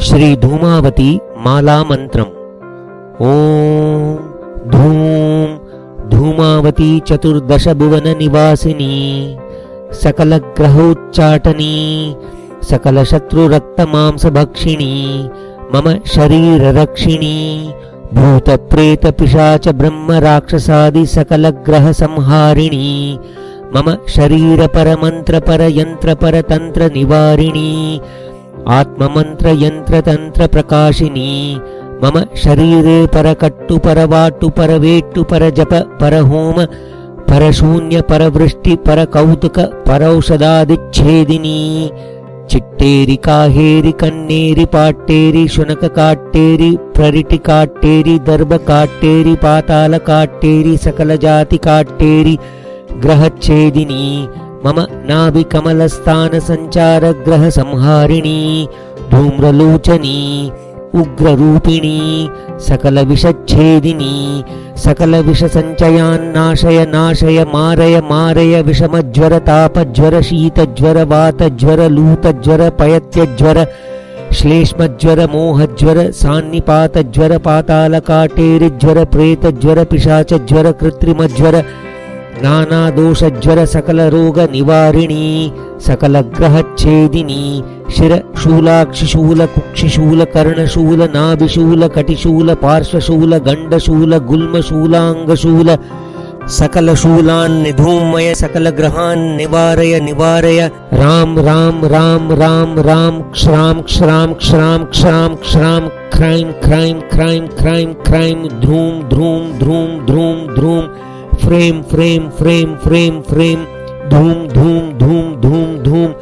श्री धूमावती माला मंत्रम्। ओम धूम धूमावती चतुर्दश भुवन निवासिनी सकल ग्रहोच्चाटनी सकल शत्रु रक्त मांस भक्षिणी मम शरीर रक्षिणी भूत प्रेत पिशाच ब्रह्म राक्षसादि सकल ग्रह संहारिणी मम शरीर पर मंत्र पर यंत्र पर तंत्र निवारिणी आत्म मंत्र यंत्र तंत्र प्रकाशिनी मम शरीरे पर कट्टु पर वाटु पर वेट्टु पर जप पर होम पर शून्य पर वृष्टि पर कौतुक पर औषधादिच्छेदिनी चिट्टेरी काहेरी कन्नेरी पाट्टेरी शुनक काट्टेरी प्ररिटि काट्टेरी दर्भ काट्टेरी पाताल काट्टेरी सकल जाति काट्टेरी ग्रहच्छेदिनी मम नाभि कमल स्थान संचार ग्रह संहारिणी धूम्रलोचनी उग्र रूपिणी सकल विषच्छेदिनी सकल विष संचयान् नाशय नाशय मारय मारय विषम ज्वर ताप ज्वर शीत ज्वर वात ज्वर लूत ज्वर पयत्य ज्वर श्लेष्म ज्वर मोह ज्वर सान्निपात ज्वर पाताल काटेरि ज्वर प्रेत ज्वर पिशाच ज्वर कृत्रिम ज्वर नाना दोष ज्वर सकल रोग निवारिणी सकल ग्रह छेदिनी शिर शूलाक्षि शूल कुक्षि शूल कर्ण शूल नाभिशूल कटिशूल पार्श्वशूल गंडशूल गुल्म शूलांग शूल सकल शूलान् निधूमय सकल ग्रहान् निवारय निवारय राम राम राम राम राम क्षराम क्षराम क्षराम क्षराम क्षराम ख्राइम ख्राइम ख्राइम ख्राइम ख्राइम ध्रूम ध्रूम ध्रूम ध्रूम ध्रूम फ्रेम फ्रेम फ्रेम फ्रेम फ्रेम धूम धूम धूम धूम धूम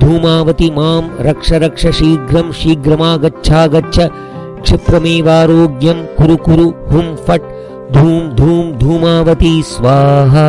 धूमावती मां रक्ष रक्ष शीघ्रं शीघ्रमागच्छागच्छ क्षिप्रमेवारोग्यं कुरु कुरु हुं फट् धूम धूम धूमावती स्वाहा।